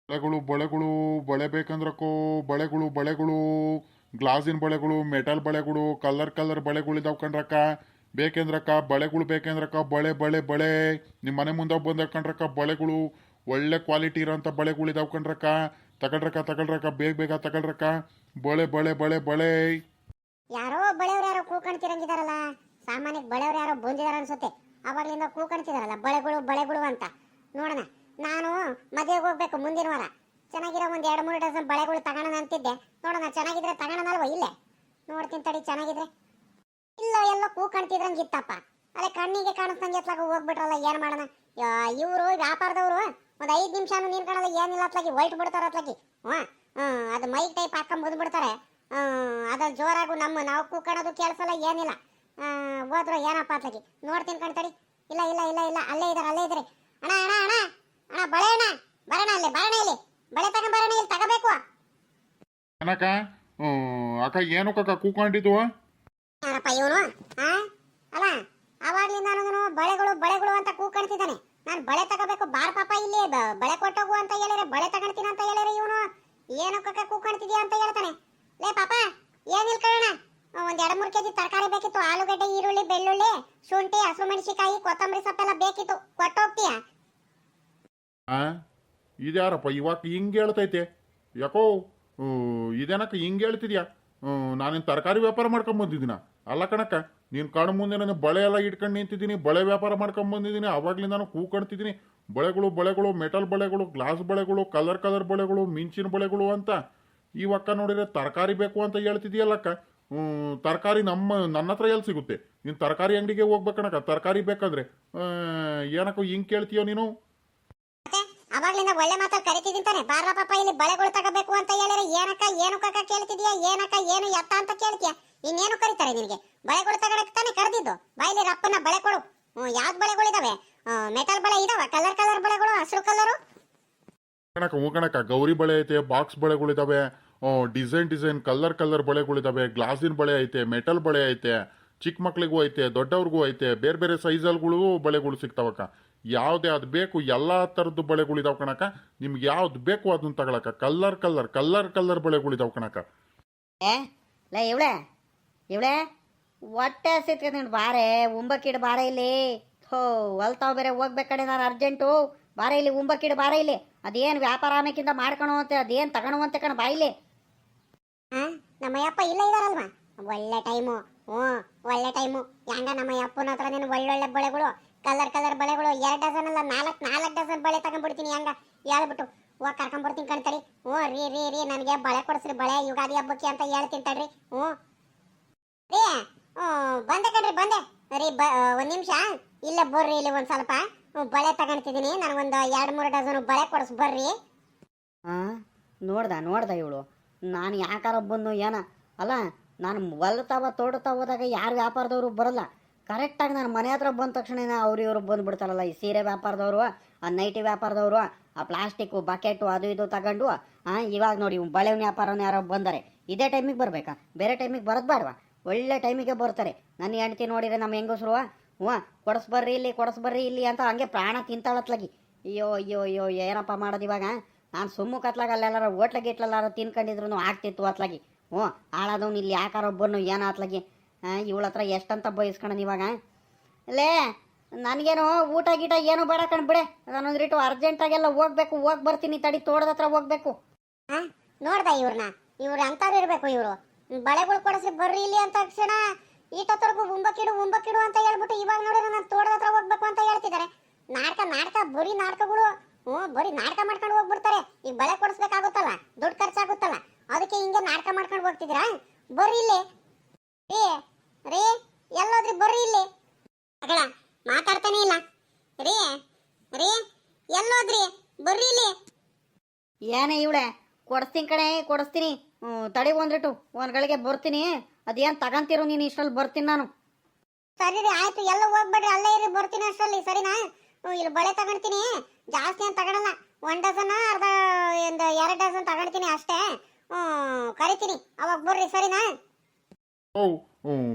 ಬಳೆಗಳು ಬಳೆ ಬೇಕಂದ್ರಕ್ಕೋ ಬಳೆಗಳು ಗ್ಲಾಸಿನ ಬಳೆಗಳು ಮೆಟಲ್ ಬಳೆಗಳು ಕಲರ್ ಬಳೆಗಳು ಇದಾವ್ ಕಣ್ರಕ್ಕ. ಬೇಕಂದ್ರಕ್ಕ ಬೇಕಂದ್ರಕ್ಕ ಬಳೆ ನಿಮ್ಮ ಮನೆ ಮುಂದೆ ಬಂದ ಬಳೆಗಳು ಒಳ್ಳೆ ಕ್ವಾಲಿಟಿ ಇರೋಂಥ ಬಳೆಗಳು ಇದಾವ್ ಕಣ್ರಕ್ಕ. ತಗೊಳ್ರಕ್ಕ ಬೇಗ ತಗೊಳ್ರಕ್ಕ. ಬಳೆ. ಯಾರೋ ಬಳೆಯವ್ರು ಯಾರೋ ಕೂಕಣ್ತಿರಂಗಿದಾರಲ್ಲ. ಸಾಮಾನ್ಯಕ್ಕೆ ಬಳೆಯವ್ರು ಯಾರೋ ಬಂದಿದಾರ ಅನ್ಸುತ್ತೆ. ಅವಾಗ್ಲಿಂದ ಕೂಕಣ್ತಿದಾರಲ್ಲ ಬಳೆಗಳು ಅಂತ. ನೋಡೋಣ, ನಾನು ಮದುವೆಗೆ ಹೋಗ್ಬೇಕು ಮುಂದಿನ ವಾರ. ಚೆನ್ನಾಗಿರೋ ಒಂದ್ 2-3 ಡಜನ್ ಬಳೆಗಳು ತಗೋಣ ಅಂತಿದ್ದೆ. ನೋಡೋಣ, ಚೆನ್ನಾಗಿದ್ರೆ ತಗೋಣಲ್ವ ಇಲ್ಲೇ ನೋಡ್ತೀನಿ ತಡಿ. ಚೆನ್ನಾಗಿದ್ರೆ ಇಲ್ಲ ಎಲ್ಲೋ ಕೂಕಣ್ತಿದ್ರಂಗಿತ್ತಪ್ಪ. ಅಲ್ಲೇ ಕಣ್ಣಿಗೆ ಕಾಣಿಸ್ದಂಗೆ ಎತ್ಲಾಗ ಹೋಗ್ಬಿಟ್ರಲ್ಲ, ಏನ್ ಮಾಡೋಣ. ಇವರು ವ್ಯಾಪಾರದವರು ಒಂದ್ 5 ನಿಮಿಷನೂ ನೀನ್ ಕಾಣಲ್ಲ, ಏನಿಲ್ಲ ಅತ್ಲಾಗಿ ಹೊಲ್ಟ್ ಬಿಡ್ತಾರ ಅತ್ಲಾಗಿ. ಅದು ಮೈಕ್ ಟೈಪ್ ಹಾಕೊಂಡ್ ಬಂದ್ಬಿಡ್ತಾರೆ. ಅದ್ರಲ್ಲಿ ಜೋರಾಗು ನಾವು ಕೂಕಣೋದು ಕೇಳಿಸಲ್ಲ, ಏನಿಲ್ಲ. ಹೋದ್ರು ಏನಪ್ಪ ಅತ್ಲಾಗಿ ನೋಡ್ತೀನಿ ಕಣ್ತಡಿ. ಇಲ್ಲ ಅಲ್ಲೇ ಇದಾರೆ. ಅಣ್ಣ ಬಳೆ ಅಣ್ಣ, ಬರೋಣ ಇಲ್ಲಿ ಬಳೆ ತಗೊಂಬರೋಣ, ಇಲ್ಲಿ ತಗೋಬೇಕು. ಏನಕ್ಕ ಅಕ್ಕ ಏನು ಕಕ್ಕ ಕೂಕೊಂಡಿದ್ವು? ಯಾರಪ್ಪ ಇವನು? ಅಲ್ಲ, ಅವಾಗ್ಲಿಂದ ನಾನು ಬಳೆಗಳು ಅಂತ ಕೂಕಣ್ತಿದ್ದಾನೆ. ನಾನು ಬಳೆ ತಗೋಬೇಕು ಬಾರ್ ಪಾಪ, ಇಲ್ಲಿ ಬಳೆ ಕೊಟ್ಟೋಗು ಅಂತ ಹೇಳಿದ್ರೆ ಬಳೆ ತಗೊಳ್ತೀನಿ ಅಂತ ಹೇಳಿದ್ರೆ ಇವನು ಏನು ಕಕ್ಕ ಕೂಕಣ್ತಿದ್ಯಾ ಅಂತ ಹೇಳ್ತಾನೆ. ಲೇ ಪಾಪ, ಏನಿಲ್ಲ ಕಣ, ಒಂದ್ 2-3 ಕೆಜಿ ತರಕಾರಿ ಬೇಕಿತ್ತು. ಆಲೂಗಡ್ಡೆ, ಈರುಳ್ಳಿ, ಬೆಳ್ಳುಳ್ಳಿ, ಶುಂಠಿ, ಹಸಿಮೆಣಸಿಕಾಯಿ, ಕೊತ್ತಂಬರಿ ಸೊಪ್ಪೆಲ್ಲ ಬೇಕಿತ್ತು. ಕೊಟ್ಟೋಗ್ತೀಯ? ಇದ್ಯಾರಪ್ಪ ಇವಾಗ ಹಿಂಗೆ ಹೇಳ್ತೈತೆ? ಯಾಕೋ ಇದೇನಕ್ಕ ಹಿಂಗೆ ಹೇಳ್ತಿದ್ಯಾ? ನಾನೇನು ತರಕಾರಿ ವ್ಯಾಪಾರ ಮಾಡ್ಕೊಂಡ್ ಬಂದಿದ್ದೀನ ಅಲ್ಲ ಕಣಕ್ಕ. ನೀನು ಕಣ್ಣು ಮುಂದೆ ನಾನು ಬಳೆ ಎಲ್ಲ ಇಟ್ಕೊಂಡು ನಿಂತಿದ್ದೀನಿ, ಬಳೆ ವ್ಯಾಪಾರ ಮಾಡ್ಕೊಂಡ್ ಬಂದಿದ್ದೀನಿ. ಅವಾಗ್ಲಿಂದ ನಾನು ಕೂಕಣ್ತಿದ್ದೀನಿ. ಬಳೆಗಳು ಮೆಟಲ್ ಬಳೆಗಳು, ಗ್ಲಾಸ್ ಬಳೆಗಳು, ಕಲರ್ ಬಳೆಗಳು, ಮಿಂಚಿನ ಬಳೆಗಳು ಅಂತ. ಇವಕ್ಕ ನೋಡಿದ್ರೆ ತರಕಾರಿ ಬೇಕು ಅಂತ ಹೇಳ್ತಿದ್ಯಲ್ಲಕ್ಕ. ತರಕಾರಿ ನನ್ನ ಹತ್ರ ಎಲ್ಲಿ ಸಿಗುತ್ತೆ? ನೀನು ತರಕಾರಿ ಅಂಗಡಿಗೆ ಹೋಗ್ಬೇಕಣಕ್ಕ. ತರಕಾರಿ ಬೇಕಂದ್ರೆ ಏನಕ್ಕೋ ಹಿಂಗೆ ಕೇಳ್ತೀಯೋ ನೀನು? ಅವಾಗ್ಲಿಂದ ಒಳ್ಳೆ ಮಾತಲ್ಲಿ ಕರಿತಿದ್ದಿಂತಾನೆ. ಬಾರ ಪಾಪ, ಇಲ್ಲಿ ಬಳೆಗಳು ತಗೋಬೇಕು ಅಂತ ಹೇಳಿದ್ರೆ ಏನು ಕಕ್ಕ ಕೇಳ್ತಿದ್ಯಾ? ಏನು ಎತ್ತ ಅಂತ ಕೇಳ್ತೀಯ? ಇನ್ನೇನು ಕರೀತಾರೆ ನಿನಗೆ? ಬಳೆಗಳು ತಗೊಳಕ್ ತಾನೆ ಕರೆದಿದ್ದು. ಬಾಯಿಲಿ ರಪ್ಪನ ಬಳೆ ಕೊಡು. ಯಾವ್ದು ಬಳೆಗಳಿದಾವೆ? ಮೆಟಲ್ ಬಳೆ ಇದಾವ, ಕಲರ್ ಬಳೆಗಳು, ಹಸಿರು ಕಲರು. ಕಣಕ್ಕ ಗೌರಿ ಬಳೆ ಐತೆ, ಬಾಕ್ಸ್ ಬಳೆಗಳಿದಾವೆ, ಡಿಸೈನ್ ಕಲರ್ ಬಳೆಗಳಿದಾವೆ, ಗ್ಲಾಸಿನ ಬಳೆ ಐತೆ, ಮೆಟಲ್ ಬಳೆ ಐತೆ, ಚಿಕ್ಕ ಮಕ್ಳಿಗೂ ಐತೆ, ದೊಡ್ಡವ್ರಿಗೂ ಐತೆ, ಬೇರೆ ಸೈಜಲ್ಗಳು ಬಳೆಗಳು ಸಿಗ್ತಾವಕ್ಕ. ಯಾವ್ದೇ ಅದು ಬೇಕು ಎಲ್ಲ ಥರದ್ದು ಬಳೆಗಳಿದಾವ್ ಕಣಕ್ಕ. ನಿಮ್ಗೆ ಯಾವ್ದು ಬೇಕು ಅದನ್ನ ತಗೊಳಕ. ಕಲರ್ ಬಳೆಗಳಿದಾವ್ ಕಣಕ್ಕ. ಇವಳೆ ಹೊಟ್ಟೆ ಸಿಕ್ಕ ನೀನು ಬಾರೆ ಉಂಬಕ್ಕಿಡು ಬಾರೆ ಇಲ್ಲಿ. ಹೋ ಹೊಲ್ತಾವ್ ಬೇರೆ ಹೋಗ್ಬೇಕಡೆ, ನಾನು ಅರ್ಜೆಂಟು. ಬಾರೆ ಇಲ್ಲಿ ಉಂಬಕ್ಕಿಡು ಬಾರೆ ಇಲ್ಲಿ. ಅದೇನು ವ್ಯಾಪಾರ ಆಮೇಕಿಂದ ಮಾಡ್ಕೊಳೋ ಅಂತ, ಅದೇನು ತಗೊಳುವಂತೆ ಕಣ ಬಾಯಿಲಿ. ನಮ್ಮಯ್ಯಪ್ಪ ಇಲ್ಲ ಇದಾರಲ್ವಾ, ಒಳ್ಳೆ ಟೈಮು. ಒಳ್ಳೆ ಟೈಮು. ಹೆಂಗ ನಮ್ಮಯ್ಯಪ್ಪನ ಹತ್ರ ನೀನು ಒಳ್ಳೊಳ್ಳೆ ಬಳೆಗಳು, ಕಲರ್ ಬಳೆಗಳು 2 ಡಜನ್ ಅಲ್ಲ 4 ಡಜನ್ ಬಳೆ ತಗೊಂಡ್ಬಿಡ್ತೀನಿ. ಹೆಂಗ ಹೇಳ್ಬಿಟ್ಟು ಹೋಗಿ ಕರ್ಕೊಂಡ್ಬರ್ತೀನಿ ಕಣ್ತಡಿ. ರೀ ನನಗೆ ಬಳೆ ಕೊಡಿಸ್ರಿ, ಬಳೆ ಯುಗಾದಿ ಹಬ್ಬಕ್ಕೆ ಅಂತ ಹೇಳ್ತೀನಿ ತಡ್ರಿ. ರೀ ಬಂದೆ ಕಣ್ರಿ, ಬಂದೆ ರೀ. ಒಂದ್ ನಿಮಿಷ ಇಲ್ಲ ಬರ್ರಿ, ಇಲ್ಲಿ ಒಂದ್ ಸ್ವಲ್ಪ ಬಳೆ ತಗೊಂತಿದ್ದೀನಿ. ನನಗೊಂದು 2-3 ಡಜನ್ ಬಳೆ ಕೊಡಿಸ್ ಬರ್ರಿ. ನೋಡ್ದ ಇವಳು ನಾನು ಯಾಕಾರ ಬಂದು ಏನ ಅಲ್ಲ. ನಾನು ಹೊಲ್ತಾವ ತೋಡ್ತಾ ಹೋದಾಗ ಯಾರು ವ್ಯಾಪಾರದವರು ಬರಲ್ಲ. ಕರೆಕ್ಟಾಗಿ ನಾನು ಮನೆ ಹತ್ರ ಬಂದ ತಕ್ಷಣ ಇವರು ಬಂದುಬಿಡ್ತಾರಲ್ಲ. ಈ ಸೀರೆ ವ್ಯಾಪಾರದವರು, ಆ ನೈಟಿ ವ್ಯಾಪಾರದವರು, ಆ ಪ್ಲಾಸ್ಟಿಕ್ಕು ಬಕೆಟು ಅದು ಇದು ತಗೊಂಡು ಇವಾಗ ನೋಡಿ ಬಳೆ ವ್ಯಾಪಾರನ ಯಾರೋ ಬಂದರೆ ಇದೇ ಟೈಮಿಗೆ ಬರಬೇಕಾ? ಬೇರೆ ಟೈಮಿಗೆ ಬರೋದು ಬೇಡವಾ? ಒಳ್ಳೆ ಟೈಮಿಗೆ ಬರ್ತಾರೆ. ನನ್ನ ಹೆಂಡ್ತಿ ನೋಡಿದರೆ ನಮ್ಮ ಹೆಂಗಸರು ಕೊಡಿಸ್ಬರ್ರಿ ಇಲ್ಲಿ ಅಂತ ಹಂಗೆ ಪ್ರಾಣ ತಿಂತಾಳತ್ಲಾಗಿ. ಅಯ್ಯೋ ಏನಪ್ಪ ಮಾಡೋದು ಇವಾಗ? ನಾನು ಸುಮ್ಮ ಕತ್ಲಾಗ ಅಲ್ಲೆಲ್ಲಾರ ಹೋಟ್ಲಾರ ತಿನ್ಕೊಂಡಿದ್ರು ಆಗ್ತಿತ್ತು ಅತ್ಲಾಗಿ. ಹಾಳಾದವ್ನು ಇಲ್ಲಿ ಯಾಕಾರ ಒಬ್ಬನು ಏನೋ ಅತ್ಲಾಗಿ. ಇವಳ ಹತ್ರ ಎಷ್ಟಂತ ಬಯಸ್ಕೊಂಡು ಇವಾಗ. ಲೇ ನನಗೇನು ಊಟ ಗೀಟ ಏನು ಬೇಡ ಕಣ್ಬಿಡೆ. ನಾನೊಂದು ರೀಟು ಅರ್ಜೆಂಟಾಗೆಲ್ಲ ಹೋಗಿ ಬರ್ತೀನಿ ತಡಿ. ತೋಟದ ಹತ್ರ ಹೋಗ್ಬೇಕು. ನೋಡ್ದ ಇವ್ರು ಅಂತವ್ರು ಇರ್ಬೇಕು. ಇವರು ಬಳೆಗಳು ಕೊಡಿಸಿ ಬರ್ರಿ ಇಲ್ಲಿ ಅಂತ ತಕ್ಷಣ ಈಟೊತ್ತರ್ಗು ಉಂಬಕ್ಕಿಡು ಅಂತ ಹೇಳ್ಬಿಟ್ಟು ಇವಾಗ ನೋಡಿದ್ರೆ ನಾನು ತೋಟದ ಹತ್ರ ಹೋಗ್ಬೇಕು ಅಂತ ಹೇಳ್ತಿದ್ದಾರೆ. ನಾಟಕ ಬರೀ ನಾಟಕಗಳು. ಬರೀ ನಾಟಕ ಮಾಡ್ಕೊಂಡು ಹೋಗ್ಬಿಡ್ತಾರೆ. ಈಗ ಬಳೆ ಕೊಡಿಸ್ಬೇಕಾಗುತ್ತಲ್ಲ, ದುಡ್ಡು ಖರ್ಚಾಗುತ್ತಲ್ಲ, ಅದಕ್ಕೆ ಹಿಂಗೆ ನಾಟಕ ಮಾಡ್ಕೊಂಡು ಹೋಗ್ತಿದ್ದೀರಾ? ಬರ್ರಿ ಇಲ್ಲಿ ರೀ ಎಲ್ಲೋದ್ರಿ? ಬರ್ರಿ ಇಲ್ಲಿ. ಅಗಳ ಮಾತಾಡ್ತಾನೆ ಇಲ್ಲ. ರೀ ಎಲ್ಲೋದ್ರಿ? ಬರ್ರಿ ಇಲ್ಲಿ. ಏನೇ ಇವಳೆ? ಕೊಡಿಸ್ತೀನಿ ತಡಿ ಒಂದ್ರಿಟು ಒಂದ್ಗಳಿಗೆ ಬರ್ತೀನಿ. ಅದೇನು ತಗಂತಿರು ನೀನು ಇಷ್ಟರಲ್ಲಿ ಬರ್ತೀನಿ ನಾನು. ಸರಿ ರೀ, ಆಯ್ತು. ಎಲ್ಲ ಹೋಗ್ಬೇಡ್ರಿ, ಅಲ್ಲೇ ಇರಿ, ಬರ್ತೀನಿ ಅಷ್ಟರಲ್ಲಿ. ಸರಿನಾ? ಇಲ್ಲಿ ಬಳೆ ತಗೊಂತೀನಿ. ಜಾಸ್ತಿ ಅಂತ ತಗೊಳಲ್ಲ. 1 ಡಜನ್ ಅರ್ಧ 2 ಡಜನ್ ತಗೊಳ್ತೀನಿ ಅಷ್ಟೇ. ಕರಿತೀನಿ, ಅವಾಗ ಬರ್ರಿ. ಸರಿನಾ?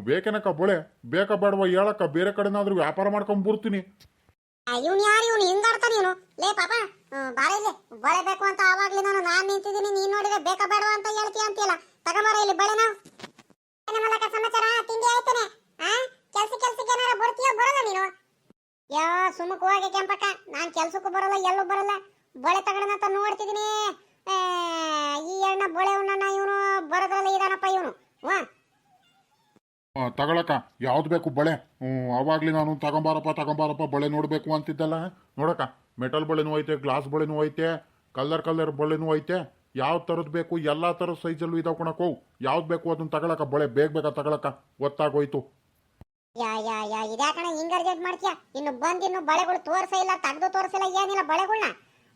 ಬೇಕೇನಕ್ಕ ಬಳೆ? ಬೇಕಾ ಬೇಡವಾ ಹೇಳಕ್ಕ? ಬೇರೆ ಕಡೆನಾದ್ರೂ ವ್ಯಾಪಾರ ಮಾಡ್ಕೊಂಡ್ ಬರ್ತೀನಿ. ಇವನು ಯಾರು ಇವನು ಹಿಂಗಾಡ್ತಾನೆ ಇವನು ಲೇ ಪಾಪ ಬಾರ ಇಲ್ಲಿ ಬಳೆ ಬೇಕು ಅಂತ ಆವಾಗ್ಲಿ ನಾನು ನಿಂತಿದ್ದೀನಿ ನೀನ್ ನೋಡಿದ್ರೆ ಬೇಕಾ ಬೇಡವಾ ಅಂತ ಹೇಳ್ತೀಯ ಅಂತೀಯಲ್ಲ ತಗೊಂಬಾರ ಇಲ್ಲಿ ಬಳೆ ನಾವು ಮಲ್ಲಕ ಸಮಾಚಾರ ತಿಂಡಿ ಆಯ್ತಾನೆ ಕೆಲ್ಸಕ್ಕೆ ಏನಾರ ಬರ್ತೀಯೋ ಬರಲ್ಲ ನೀನು ಯಾ ಸುಮ್ಮಕ್ ಹೋಗಿ ಕೆಂಪಕ್ಕ ನಾನ್ ಕೆಲ್ಸಕ್ಕೂ ಬರಲ್ಲ ಎಲ್ಲೂ ಬರಲ್ಲ ಬಳೆ ತಗೊಂಡಂತ ನೋಡ್ತಿದ್ದೀನಿ ಈ ಅಣ್ಣ ಬಳೆ ಉಣ್ಣಣ್ಣ ಇವನು ಬರೋದ್ರಲ್ಲ ಇದಾನಪ್ಪ ಇವನು ತಗೊಳಕ ಯಾವ್ದು ಬೇಕು ಬಳೆ ಅವಾಗ್ಲಿ ನಾನು ತಗೊಂಬಾರಪ್ಪ ಬಳೆ ನೋಡ್ಬೇಕು ಅಂತಿದ್ದಲ್ಲ ನೋಡಕ್ಕ ಮೆಟಲ್ ಬಳೆನೂ ಐತೆ ಗ್ಲಾಸ್ ಬಳೆನೂ ಐತೆ ಕಲರ್ ಬಳೆನೂ ಐತೆ ಯಾವ ಥರದ್ದು ಬೇಕು ಎಲ್ಲ ಥರದ ಸೈಜಲ್ಲೂ ಇದಾವ ಕಣಕೋ ಯಾವ್ದು ಬೇಕು ಅದನ್ನ ತಗೊಳಕ ಬಳೆ ಬೇಗ ತಗೊಳಕ ಗೊತ್ತಾಗೋಯ್ತು ಯಾ ಇದ್ಯಾಕಣ ಹಿಂಗ ಅರ್ಜೆಂಟ್ ಮಾಡ್ತೀಯ ಇನ್ನು ಇನ್ನು ಬಳೆಗಳು ತೋರ್ಸ ಇಲ್ಲ ತೆಗ್ದು ತೋರ್ಸಿಲ್ಲ ಏನಿಲ್ಲ ಬಳೆಗಳನ್ನ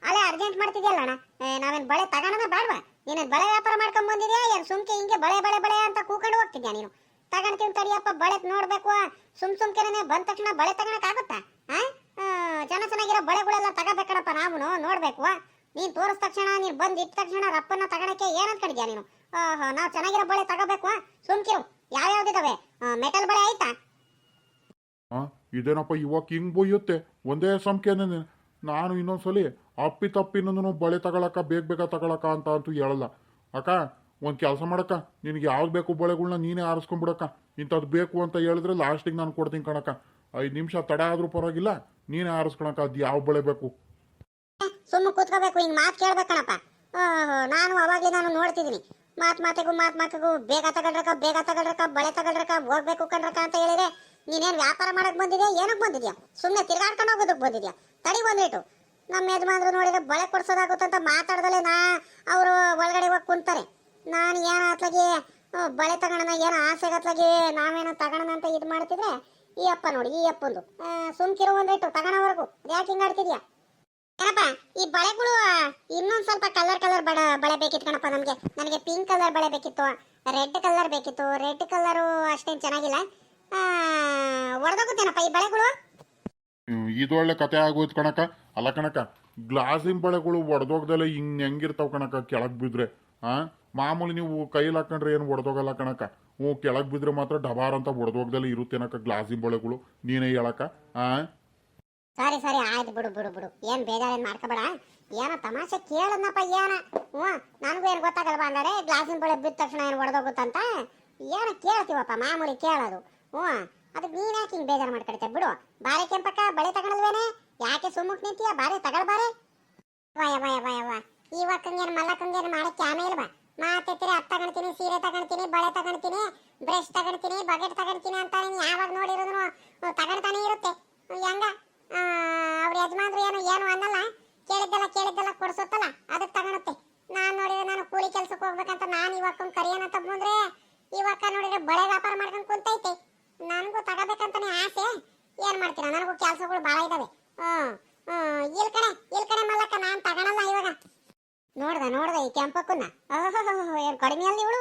ಅಲ್ಲೇ ಅರ್ಜೆಂಟ್ ಮಾಡ್ತಿದ್ಯಲ್ಲ ಅಣ್ಣ ನಾವೇನ್ ಬಳೆ ತಗೋಣ ಬೇಡವಾ ನೀನೇನ್ ಬಳೆ ವ್ಯಾಪಾರ ಮಾಡ್ಕೊಂಡ್ ಬಂದಿದ್ಯಾ ಏನ್ ಸುಮ್ಕೆ ಹಿಂಗೆ ಬಳೆ ಅಂತ ಕೂಕೊಂಡು ಹೋಗ್ತಿದ್ಯಾ ನೀನು ತಗೊಂಡ್ತೀನಿ ತಡಿಯಪ್ಪ ಬಳೆ ನೋಡ್ಬೇಕು ಸುಮ್ಕೆನೆ ಬಂದ ತಕ್ಷಣ ಬಳೆ ತಗೊಳಕ್ ಆಗುತ್ತಾ ಚೆನ್ನಾಗಿರೋ ಬಳೆಗಳೆಲ್ಲ ತಗೋಬೇಕಣಪ್ಪ ನಾವು ನೋಡ್ಬೇಕು ನೀನ್ ತೋರಿಸ್ ತಕ್ಷಣ ನೀನ್ ಬಂದ್ ಇಟ್ಟ ತಕ್ಷಣ ರಪ್ಪನ್ನ ತಗೊಳಕ್ಕೆ ಏನ್ ಅನ್ಕೊಂಡಿದ್ಯಾ ನೀನು ನಾವು ಚೆನ್ನಾಗಿರೋ ಬಳೆ ತಗೋಬೇಕು ಸುಮ್ಕಿರು ಯಾವ್ಯಾವ್ದಿದಾವೆ ಮೆಟಲ್ ಬಳೆ ಆಯ್ತಾ ಇದೇನಪ್ಪ ಇವಾಗ ಹಿಂಗ್ ಬೊಯ್ಯುತ್ತೆ ಒಂದೇ ಸಂಖ್ಯೆನೇ ನಾನು ಇನ್ನೊಂದ್ಸಲಿ ತಪ್ಪಿನೂ ಬಳೆ ತಗೊಳಕ ಬೇಗ ತಗೊಳಕ ಅಂತೂ ಹೇಳಲ್ಲ ಅಕ್ಕ ಒಂದು ಕೆಲಸ ಮಾಡಕ್ಕ ನಿನಗೆ ಯಾವ್ದು ಬೇಕು ಬಳೆಗಳ್ನ ನೀನೇ ಆರಿಸ್ಕೊಂಡ್ಬಿಡಕ್ಕ ಇಂಥದ್ದು ಬೇಕು ಅಂತ ಹೇಳಿದ್ರೆ ಲಾಸ್ಟಿಗೆ ನಾನು ಕೊಡ್ತೀನಿ ಕಣಕ್ಕ 5 ನಿಮಿಷ ತಡ ಆದ್ರೂ ಪರವಾಗಿಲ್ಲ ನೀನೇ ಆರಿಸ್ಕೊಳಕ ಅದು ಯಾವ ಬಳೆ ಬೇಕು ಸುಮ್ಮ ಕೂತ್ಕೋಬೇಕು ಹಿಂಗ್ ಮಾತು ಕೇಳ್ಬೇಕಣಪ್ಪ ನಾನು ಅವಾಗ್ಲೇ ನೋಡ್ತಿದ್ದೀನಿ ಮಾತಿಗೂ ಬೇಗ ತಗೊಳ್ರಕ ಬಳೆ ತಗೊಳ್ರಕ ಹೋಗ್ಬೇಕು ಕಣ್ರಕ ಅಂತ ಹೇಳಿದ್ರೆ ನೀನೇನ್ ವ್ಯಾಪಾರ ಮಾಡಕ್ ಬಂದಿದ್ಯಾ ಏನಕ್ಕೆ ಬಂದಿದ್ಯಾ ಸುಮ್ಮನೆ ತಿರ್ಗಾಡ್ಕೊಂಡು ಹೋಗೋದಕ್ಕೆ ಬಂದಿದ್ಯಾ ತಡಿ ಬಂದ್ಬಿಟ್ಟು ನಮ್ಮ ಯಜಮಾನ್ರು ನೋಡಿದ್ರೆ ಬಳೆ ಕೊಡ್ಸೋದಾಗುತ್ತಂತ ಮಾತಾಡ್ದಲೆ ಅವರು ಒಳಗಡೆ ಹೋಗಿ ಕುಂತಾರೆ ನಾನು ಏನ ಅತ್ಲಾಗಿ ಬಳೆ ತಗೋಣ ಏನೋ ಆಸೆಗತ್ಲಾಗಿ ನಾವೇನೋ ತಗೋಣ ಅಂತ ಇದು ಮಾಡ್ತಿದ್ರೆ ಈ ಅಪ್ಪ ನೋಡಿ ಈ ಅಪ್ಪಂದು ಸುಮ್ಕಿರೋ ಒಂದಿಟ್ಟು ತಗೋಣವರೆಗೂ ಯಾಕೆ ಹಿಂಗಾಡ್ತಿದ್ಯಾ ಏನಪ್ಪ ಈ ಬಳೆಗಳು ಇನ್ನೊಂದು ಸ್ವಲ್ಪ ಕಲರ್ ಬಳೆ ಬೇಕಿತ್ತು ಕಣಪ್ಪ ನನಗೆ ಪಿಂಕ್ ಕಲರ್ ಬಳೆ ಬೇಕಿತ್ತು ರೆಡ್ ಕಲರ್ ಬೇಕಿತ್ತು ರೆಡ್ ಕಲರು ಅಷ್ಟೇನು ಚೆನ್ನಾಗಿಲ್ಲ ಒಡೆದೋಗುತ್ತೇನಪ್ಪ ಈ ಬಳೆಗಳು ಇದೊಳ್ಳೆ ಕತೆ ಆಗೋಯ್ತು ಕಣಕ ಅಲ್ಲ ಕಣಕ ಗ್ಲಾಸಿನ ಬಳೆಗಳು ಒಡೆದೋಗ್ದಲ್ಲ ಹೆಂಗಿರ್ತಾವ ಕಣಕ ಕೆಳಗ್ ಬಿದ್ರೆ ಮಾಮೂಲಿ ನೀವು ಕೈಲಿ ಹಾಕೊಂಡ್ರೆ ಏನು ಒಡೆದೋಗಲ್ಲ ಕಣಕ ಕೆಳಗ್ ಬಿದ್ರೆ ಮಾತ್ರ ಡಬಾರ್ ಅಂತ ಒಡೆದೋಗ್ದಲ್ಲ ಇರುತ್ತೇನಕ ಗ್ಲಾಸಿನ ಬಳೆಗಳು ನೀನೇ ಹೇಳಕ ಸರಿ ಆಯ್ತು ಬಿಡು ಏನ್ ಬೇಜಾರೇನ್ ಮಾಡ್ಕೋಬೇಡ ಏನೋ ತಮಾಷೆ ಕೇಳದ್ನಪ್ಪ ನನಗೂ ಏನ್ ಗೊತ್ತಾಗಲ್ವಾ ಅಂದರೆ ಗ್ಲಾಸಿನ ಬಳೆ ಬಿದ್ದ ತಕ್ಷಣ ಏನು ಒಡೆದೋಗುತ್ತಂತ ಏನೋ ಕೇಳ್ತೀವಪ್ಪ ಮಾಮೂಲಿ ಕೇಳೋದು ಅದಕ್ಕೆ ನೀನ್ ಯಾಕೆ ಹಿಂಗ್ ಬೇಜಾರು ಮಾಡ್ಕೊಳ್ತೆ ಬಿಡು ಬಾರೆ ಕೆಂಪಕ್ಕ ಬಳೆ ತಗೊಳಲ್ವೇನೆ ಯಾಕೆ ಸುಮ್ಮಕ್ ನಿಂತೀಯ ಬಾರೆ ತಗೊಳ್ಬಾರೆ ವಾಯವ್ವ ಇವಕ್ಕಂಗೇನು ಮಲ್ಲಕ್ಕಂಗೇನು ಮಾಡಕ್ಕೆ ಆಮೇಲೆ ಬಾ ಮಾತೆತ್ತಿರಿ ಅದ್ ತಗೊಳ್ತೀನಿ ಸೀರೆ ತಗೊಳ್ತೀನಿ ಬಳೆ ತಗೊಳ್ತೀನಿ ಬ್ರಷ್ ತಗೊಳ್ತೀನಿ ಬಕೆಟ್ ತಗೊಳ್ತೀನಿ ಅಂತ ಯಾವಾಗ ನೋಡಿರೋದು ತಗೊಳ್ತಾನೆ ಇರುತ್ತೆ ಹೆಂಗ ಅವ್ರ ಯಜಮಾನ್ರು ಏನು ಅನ್ನಲ್ಲ ಕೇಳಿದ್ದೆಲ್ಲ ಕೊಡ್ಸುತ್ತಲ್ಲ ಅದಕ್ಕೆ ತಗೊಳುತ್ತೆ ನಾನು ಕೂಲಿ ಕೆಲ್ಸಕ್ಕೆ ಹೋಗ್ಬೇಕಂತ ನಾನು ಇವಕ್ಕ ಕರಿಯೋಣಂತ ಬಂದ್ರೆ ಇವಕ್ಕ ನೋಡಿದ್ರೆ ಬಳೆ ವ್ಯಾಪಾರ ಮಾಡ್ಕೊಂಡು ಕುಂತೈತೆ ನನಗೂ ತಗೋಬೇಕಂತಾನೆ ಆಸೆ ಏನ್ ಮಾಡ್ತೀರಾ ನನಗೂ ಕೆಲಸಗಳು ಭಾಳ ಇದಾವೆ ಇಲ್ ಕಡೆ ಮಲ್ಲಕ್ಕ ನಾನು ತಗೊಳಲ್ಲ ಇವಾಗ ನೋಡ್ದ ಈ ಕೆಂಪಕ್ಕನ್ನ ಏನ್ ಕಡಿಮೆ ಅಲ್ಲಿ ಇವಳು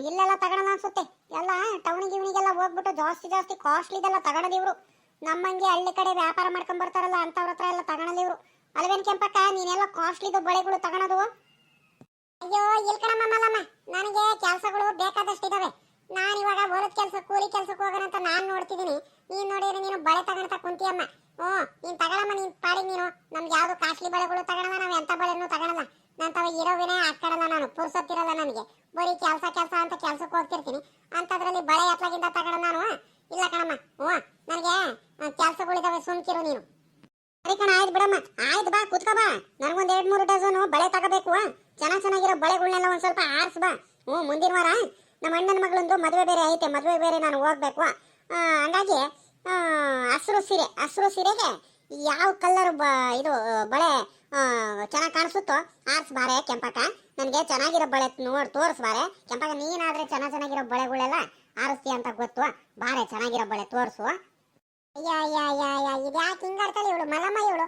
ಇಲ್ಲೆಲ್ಲ ತಗೊಳಲ್ಲ ಅನ್ಸುತ್ತೆ ಎಲ್ಲ ಟೌನಿಗೆಲ್ಲ ಹೋಗ್ಬಿಟ್ಟು ಜಾಸ್ತಿ ಕಾಸ್ಟ್ಲಿದೆಲ್ಲ ತಗೊಳೋದು ಇವರು ನಮ್ಮಂಗೆ ಹಳ್ಳಿ ಕಡೆ ವ್ಯಾಪಾರ ಮಾಡ್ಕೊಂಡ್ ಬರ್ತಾರಲ್ಲ ಅಂತವ್ರ ಹತ್ರ ಎಲ್ಲ ತಗೊಳಲ್ಲ ಇವರು ಅಲ್ವೇನ್ ಕೆಂಪಕ್ಕ ನೀನೆಲ್ಲ ಕಾಸ್ಟ್ಲಿದು ಬಳೆಗಳು ತಗೊಳೋದು ಅಯ್ಯೋ ಇಲ್ ಕಣಮ್ಮ ಮಲ್ಲಮ್ಮ ನನಗೆ ಕೆಲಸಗಳು ಬೇಕಾದಷ್ಟು ಇದಾವೆ ನಾನು ಇವಾಗ ಹೊಲದ ಕೆಲಸ ಕೂಲಿ ಕೆಲಸಕ್ಕೆ ಹೋಗೋಣ ಅಂತ ನಾನು ನೋಡ್ತಿದ್ದೀನಿ ನೀನ್ ನೋಡಿದ್ರೆ ನೀನು ಬಳೆ ತಗೊಳ್ತಾ ಕುಂತಿಯಮ್ಮ ನೀನ್ ತಗೊಳಮ್ಮ ನೀನ್ ಪಾಡಿ ನೀನು ನಮ್ಗೆ ಯಾವ್ದು ಕಾಸ್ಟ್ಲಿ ಬಳೆಗಳು ತಗೊಳಲ್ಲ ನಾವು ಎಂತ ಬಳೆನೂ ತಗೊಳಲ್ಲ ನಂತವ ಇರೋವಿನೇ ಹಾಕಡಲ್ಲ ನಾನು ಪುರ್ಸೊತ್ತಿರಲ್ಲ ನನಗೆ ಬರೀ ಕೆಲಸ ಅಂತ ಕೆಲ್ಸಕ್ಕೆ ಹೋಗ್ತಿರ್ತೀನಿ ಅಂತದ್ರಲ್ಲಿ ಬಳೆ ಎತ್ಲಾಗಿಂದ ತಗೊಳ ನಾನು ಇಲ್ಲ ಕಣಮ್ಮ ನನಗೆ ಕೆಲ್ಸಗಳಿದಾವೆ ಸುಮ್ಕಿರು ನೀನು ಸರಿ ಕಣ ಆಯ್ತು ಬಿಡಮ್ಮ ಆಯ್ತು ಬಾ ಕುತ್ಕೋ ಬಾ ನನಗೊಂದು 2-3 ಡಜನು ಬಳೆ ತಗೋಬೇಕು ಚೆನ್ನಾಗಿರೋ ಬಳೆಗಳನ್ನೆಲ್ಲ ಒಂದ್ ಸ್ವಲ್ಪ ಆರ್ಸ್ ಬಾ ಮುಂದಿನ ವಾರ ನಮ್ಮ ಅಣ್ಣನ ಮಗಳೊಂದು ಮದುವೆ ಬೇರೆ ಐತೆ ಮದುವೆ ಬೇರೆ ನಾನು ಹೋಗ್ಬೇಕು ಹಂಗಾಗಿ ಹಸಿರು ಸೀರೆಗೆ ಯಾವ ಕಲರ್ ಇದು ಬಳೆ ಚೆನ್ನಾಗಿ ಕಾಣಿಸುತ್ತೋ ಆರ್ಸ್ ಬಾರೆ ಕೆಂಪಕ್ಕ ನನಗೆ ಚೆನ್ನಾಗಿರೋ ಬಳೆ ತೋರ್ಸ್ ಬಾರೆ ಕೆಂಪಕ್ಕ ನೀನಾದ್ರೆ ಚೆನ್ನಾಗಿರೋ ಬಳೆಗಳೆಲ್ಲ ಆರಿಸ್ತೀಯ ಅಂತ ಗೊತ್ತು ಬಾರೆ ಚೆನ್ನಾಗಿರೋ ಬಳೆ ತೋರ್ಸು ಇದು ಯಾಕೆ ಹಿಂಗಾಡ್ತಾಳೆ ಇವಳು ಮಲ್ಲಮ್ಮ ಇವಳು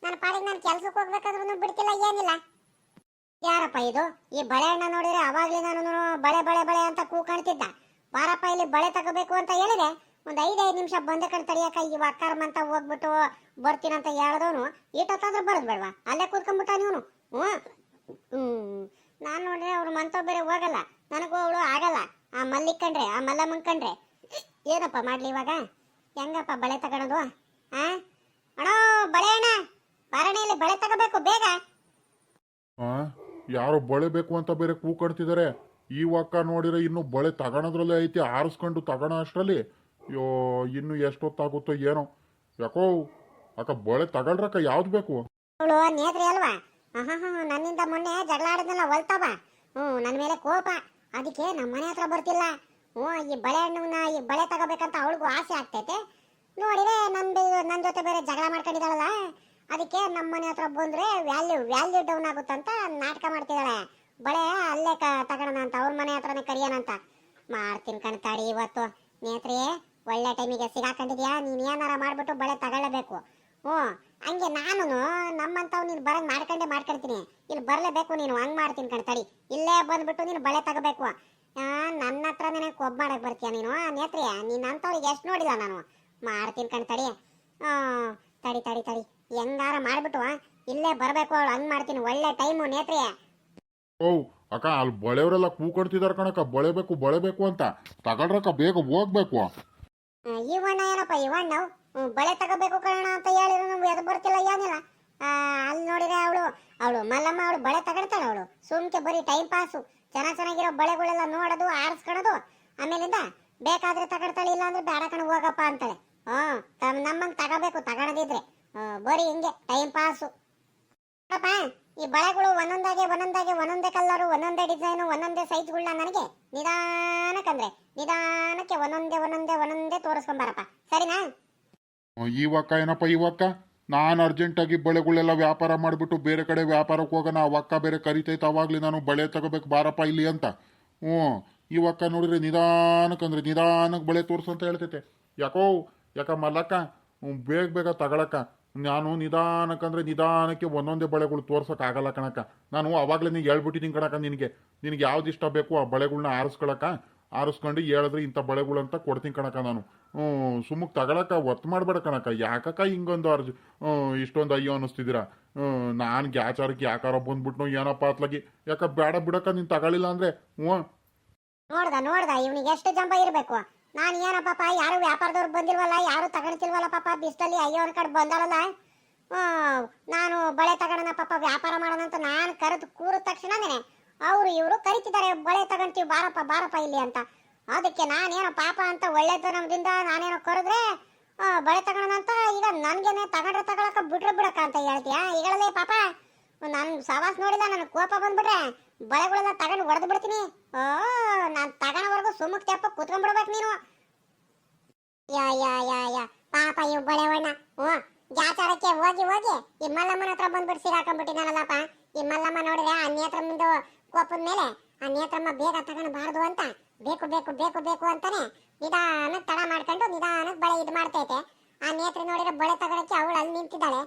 ನನ್ನ ಪಾಡಿಗೆ ನಾನು ಕೆಲ್ಸಕ್ಕೆ ಹೋಗ್ಬೇಕಾದ್ರೂ ಬಿಡ್ತಿಲ್ಲ ಏನಿಲ್ಲ ಯಾರಪ್ಪ ಇದು ಈ ಬಳೆ ಹಣ್ಣ ನೋಡಿದ್ರೆ ಅವಾಗ್ಲೇ ನಾನು ಬಳೆ ಅಂತ ಕೂಕಾಣ್ತಿದ್ದ ಬಾರಪ್ಪ ಇಲ್ಲಿ ಬಳೆ ತಗೋಬೇಕು ಅಂತ ಹೇಳಿದೆ ಒಂದು 5 ನಿಮಿಷ ಬಂದ ಕಡೆ ತಡಿಯಕ ಇವ ಅಕ್ಕರ್ಮ ಅಂತ ಹೋಗ್ಬಿಟ್ಟು ಬರ್ತೀನಂತ ಹೇಳಿದವನು ಈಟೊತ್ತಾದ್ರೂ ಬರೋದು ಬೇಡವಾ ಅಲ್ಲೇ ಕೂತ್ಕೊಂಡ್ಬಿಟ್ಟ ನೀವನು ನಾನು ನೋಡ್ರೆ ಅವ್ರು ಮಂತವ್ ಬೇರೆ ಹೋಗಲ್ಲ ನನಗೂ ಅವಳು ಆಗಲ್ಲ ಆ ಮಲ್ಲಿಕ್ಕಂಡ್ರೆ ಆ ಮಲ್ಲಮ್ಮಂಕಂಡ್ರೆ ಏನಪ್ಪ ಮಾಡ್ಲಿ ಇವಾಗ ಹೆಂಗಪ್ಪ ಬಳೆ ತಗೊಳೋದು ಅಣ್ಣ ಬಳೆ ಅಣ್ಣ ಬಾರಣೆಯಲ್ಲಿ ಬಳೆ ತಗೋಬೇಕು ಬೇಗ. ಆ ಯಾರೋ ಬಳೆ ಬೇಕು ಅಂತ ಬೇರೆ ಕೂಕಡ್ತಿದ್ದಾರೆ. ಈ ಒಕ್ಕ ನೋಡಿದ್ರೆ ಇನ್ನು ಬಳೆ ತಗೊಳೋದ್ರಲ್ಲೇ ಐತಿ, ಆರಿಸ್ಕೊಂಡು ತಗೋಣ ಅಷ್ಟರಲ್ಲಿ. ಅಯ್ಯೋ ಇನ್ನು ಎಷ್ಟೊತ್ತಾಗುತ್ತೋ ಏನೋ. ಯಾಕೋ ಅಕ್ಕ ಬಳೆ ತಗೊಳ್ರಕ್ಕ, ಯಾವ್ದು ಬೇಕು? ಅವಳು ನೇತ್ರಿ ಅಲ್ವಾ? ನನ್ನಿಂದ ಮೊನ್ನೆ ಜಗಳ ಆಡಿದ್ನಲ್ಲ ಹೊಲ್ತಾವ. ನನ್ನ ಮೇಲೆ ಕೋಪ, ಅದಕ್ಕೆ ನಮ್ಮ ಮನೆ ಹತ್ರ ಬರ್ತಿಲ್ಲ. ಈ ಬಳೆ ಹಣ್ಣನ್ನ ಈ ಬಳೆ ತಗೋಬೇಕಂತ ಅವಳಿಗೂ ಆಸೆ ಆಗ್ತೈತೆ. ನೋಡಿದ್ರೆ ನನ್ನ ಜೊತೆ ಬೇರೆ ಜಗಳ ಮಾಡ್ಕೊಂಡಿದ್ದಾಳಲ್ಲ, ಅದಕ್ಕೆ ನಮ್ಮ ಮನೆ ಹತ್ರ ಬಂದ್ರೆ ವ್ಯಾಲ್ಯೂ ಡೌನ್ ಆಗುತ್ತಂತ ನಾಟಕ ಮಾಡ್ತಿದ್ದಾಳೆ. ಬಳೆ ಅಲ್ಲೇ ತಗೋಣ ಅಂತ ಅವ್ರ ಮನೆ ಹತ್ರನೇ ಕರಿಯೋಣಂತ ಮಾಡ್ತೀನಿ ಕಣ್ತಾಡಿ. ಇವತ್ತು ನೇತ್ರಿ ಒಳ್ಳೆ ಟೈಮಿಗೆ ಸಿಗಾಕೊಂಡಿದ್ಯಾ. ನೀನ್ ಏನಾರ ಮಾಡ್ಬಿಟ್ಟು ಬಳೆ ತಗೊಳ್ಳೇಬೇಕು. ಹಂಗೆ ನಾನು ನಮ್ಮಂತವ್ ನೀನು ಬರಂಗ್ ಮಾಡ್ಕೊಂತೀನಿ. ಇಲ್ಲಿ ಬರ್ಲೇಬೇಕು ನೀನು, ಹಂಗ್ ಮಾಡ್ತೀನಿ ಕಣ್ತಾಡಿ. ಇಲ್ಲೇ ಬಂದ್ಬಿಟ್ಟು ನೀನು ಬಳೆ ತಗೋಬೇಕು. ನನ್ನ ಹತ್ರನೇ ಕೊಬ್ಬ ಮಾಡಕ್ ಬರ್ತೀಯ ನೀನು ನೇತ್ರಿ? ನೀನ್ ಅಂತವ್ರಿಗೆ ಎಷ್ಟು ನೋಡಿಲ್ಲ ನಾನು. ಮಾಡ್ತೀನಿ ಕಣ್ತಾಡಿ. ತಡಿ ತಡಿ ತಡಿ ಹೆಂಗಾರ ಮಾಡ್ಬಿಟ್ಟು ಇಲ್ಲೇ ಬರ್ಬೇಕು ಅವಳು, ಹಂಗ್ ಮಾಡ್ತೀನಿ. ಒಳ್ಳೆ ಟೈಮು ನೇತ್ರಿ. ಅಕ್ಕ ಅಲ್ಲಿ ಬಳೆಯವರೆಲ್ಲ ಕೂಕಡ್ತಿದಾರ ಕಣಕ್ಕ, ಬಳೆ ಬೇಕು ಅಂತ. ತಗೊಳ್ರಕ್ಕ, ಬೇಗ ಹೋಗ್ಬೇಕು. ಇವಣ್ಣ ಏನಪ್ಪ ಇವಣ್ಣ ಬಳೆ ತಗೋಬೇಕು ಕಣ ಅಂತ ಹೇಳಿದ್ರು ನಾವು ಎದು ಬರ್ತಿಲ್ಲ ಏನಿಲ್ಲ. ಅಲ್ಲಿ ನೋಡಿದ್ರೆ ಅವಳು ಮಲ್ಲಮ್ಮ ಅವಳು ಬಳೆ ತಗೊಳ್ತಾಳೆ. ಅವಳು ಸುಮ್ಕೆ ಬರೀ ಟೈಮ್ ಪಾಸು. ಚೆನ್ನಾಗಿರೋ ಬಳೆಗಳೆಲ್ಲ ನೋಡೋದು ಆರಿಸ್ಕೊಳೋದು, ಆಮೇಲಿಂದ ಬೇಕಾದ್ರೆ ತಗೊಳ್ತಾಳೆ, ಇಲ್ಲ ಅಂದ್ರೆ ಬೇಡ ಕಣ ಹೋಗಪ್ಪ ಅಂತಾಳೆ. ನಮ್ಮಂಗ್ ತಗೋಬೇಕು ತಗೊಳದಿದ್ರೆ. ಬರೀ ಹಿಂಗೆ ಟೈಮ್ ಪಾಸು. ಈ ಬಳೆಗಳು ಒಂದೊಂದೇ ಕಲ್ಲರು, ಒಂದೊಂದೇ ಡಿಸೈನು, ಒಂದೊಂದೇ ಸೈಜ್ಗಳನ್ನ ನನಗೆ ನಿಧಾನಕ್ಕೆ ಒಂದೊಂದೇ ತೋರಿಸ್ಕೊಂಬಾರಪ್ಪ, ಸರಿನಾ? ಇವಕ್ಕ ಏನಪ್ಪ ಇವಕ್ಕ, ನಾನು ಅರ್ಜೆಂಟಾಗಿ ಬಳೆಗಳೆಲ್ಲ ವ್ಯಾಪಾರ ಮಾಡಿಬಿಟ್ಟು ಬೇರೆ ಕಡೆ ವ್ಯಾಪಾರಕ್ಕೆ ಹೋಗೋಣ. ಅವಕ್ಕ ಬೇರೆ ಕರಿತೈತೆ, ಅವಾಗ್ಲಿ ನಾನು ಬಳೆ ತಗೋಬೇಕು ಬಾರಪ್ಪ ಇಲ್ಲಿ ಅಂತ. ಇವಕ್ಕ ನೋಡಿದ್ರೆ ನಿಧಾನಕ್ಕೆ ಬಳೆ ತೋರಿಸು ಅಂತ ಹೇಳ್ತೈತೆ. ಯಾಕ ಮಲ್ಲಕ್ಕ ಬೇಗ ತಗೊಳಕ್ಕ. ನಾನು ನಿಧಾನಕ್ಕೆ ಒಂದೊಂದೇ ಬಳೆಗಳು ತೋರ್ಸಕ್ ಆಗಲ್ಲ ಕಣಕ್ಕ. ನಾನು ಅವಾಗ್ಲೇ ಹೇಳ್ಬಿಟ್ಟಿದ್ದೀನಿ ಕಣಕ್ಕ, ನಿನಗೆ ಯಾವ್ದು ಇಷ್ಟ ಬೇಕು ಆ ಬಳೆಗಳ್ನ ಆರಿಸ್ಕೊಂಡು ಹೇಳಿದ್ರೆ ಇಂಥ ಬಳೆಗಳು ಅಂತ ಕೊಡ್ತೀನಿ ಕಣಕ್ಕ. ನಾನು ಸುಮ್ಮಕ್ ತಗೊಳಕ್ಕ ಒತ್ತು ಮಾಡ್ಬೇಡ ಕಣಕ್ಕ. ಯಾಕಕ್ಕ ಹಿಂಗೊಂದು ಇಷ್ಟೊಂದು ಅಯ್ಯೋ ಅನ್ನಿಸ್ತಿದ್ದೀರಾ? ನಾನು ಗ್ಯಾಚಾರಕ್ಕೆ ಯಾಕಾರ ಬಂದ್ಬಿಟ್ನೋ ಏನಪ್ಪ ಅತ್ಲಾಗಿ. ಯಾಕ ಬೇಡ ಬಿಡಕ್ಕ, ನೀನು ತಗೊಳ್ಳಿಲ್ಲ ಅಂದ್ರೆ. ನೋಡ್ದ ಇವ್ನಿಗೆ ಎಷ್ಟು ಜಂಬ ಇರ್ಬೇಕು. ನಾನು ಏನಪ್ಪ ಯಾರು ವ್ಯಾಪಾರದವ್ರು ಬಂದಿಲ್ವಲ್ಲ, ಯಾರು ತಗೊಳ್ತಿಲ್ವಲ್ಲ ಪಾಪ ಬಿಸ್ಲಲ್ಲಿ. ಅಯ್ಯೋ ಅವ್ರ ಕಡೆ ಬಂದಾಳಲ್ಲ, ನಾನು ಬಳೆ ತಗೋಣ ಪಾಪ ವ್ಯಾಪಾರ ಮಾಡೋಣ ಅಂತ ನಾನು ಕರೆದು ಕೂರಿದ ತಕ್ಷಣನೇ ಇವರು ಕರಿತಿದ್ದಾರೆ, ಬಳೆ ತಗೊಂತೀವಿ ಬಾರಪ್ಪ ಇಲ್ಲಿ ಅಂತ. ಅದಕ್ಕೆ ನಾನೇನೋ ಪಾಪ ಅಂತ ಒಳ್ಳೆತನದಿಂದ ನಾನೇನೋ ಕರೆದ್ರೆ ಬಳೆ ತಗೋಣ ಅಂತ. ಈಗ ನನ್ಗೇನೆ ತಗೊಳಕ ಬಿಡಕ್ಕ ಅಂತ ಹೇಳ್ತೀಯ? ಈಗಳಲ್ಲೇ ಪಾಪ ನಾನು ಸವಾಸ್ ನೋಡಿಲ್ಲ, ನನಗೆ ಕೋಪ ಬಂದ್ಬಿಟ್ರೆ ಬಳೆಗಳೆಲ್ಲ ತಗೊಂಡು ಹೊಡೆದು ಬಿಡ್ತೀನಿ. ನಾನು ತಗೋಣವರೆಗೂ ಸುಮ್ಮಕ್ ತೆಪ್ಪ ಕುತ್ಕೊಂಡ್ಬಿಡ್ಬೇಕು ನೀನು. ಯಾ ಪಾಪ ಇವ್ ಬಳೆವಣ್ಣ ಜಾಚಾರಕ್ಕೆ ಹೋಗಿ ಈ ಮಲ್ಲಮ್ಮನ ಹತ್ರ ಬಂದ್ಬಿಟ್ಟು ಸಿಗಾಕೊಂಡ್ಬಿಟ್ಟಿದ್ದಾನಲ್ಲಪ್ಪ. ಈ ಮಲ್ಲಮ್ಮ ನೋಡಿದ್ರೆ ಆ ನೇತ್ರಮ್ಮಂದು ಕೋಪದ ಮೇಲೆ ಆ ನೇತ್ರಮ್ಮ ಬೇಗ ತಗೊಳ್ಬಾರ್ದು ಅಂತ ಬೇಕು ಅಂತಾನೆ ನಿಧಾನಕ್ಕೆ ತಡ ಮಾಡ್ಕೊಂಡು ನಿಧಾನಕ್ಕೆ ಬಳೆ ಇದು ಮಾಡ್ತೈತೆ. ಆ ನೇತ್ರಿ ನೋಡಿದ್ರೆ ಬಳೆ ತಗೊಳಕ್ಕೆ ಅವಳು ಅಲ್ಲಿ ನಿಂತಿದ್ದಾಳೆ.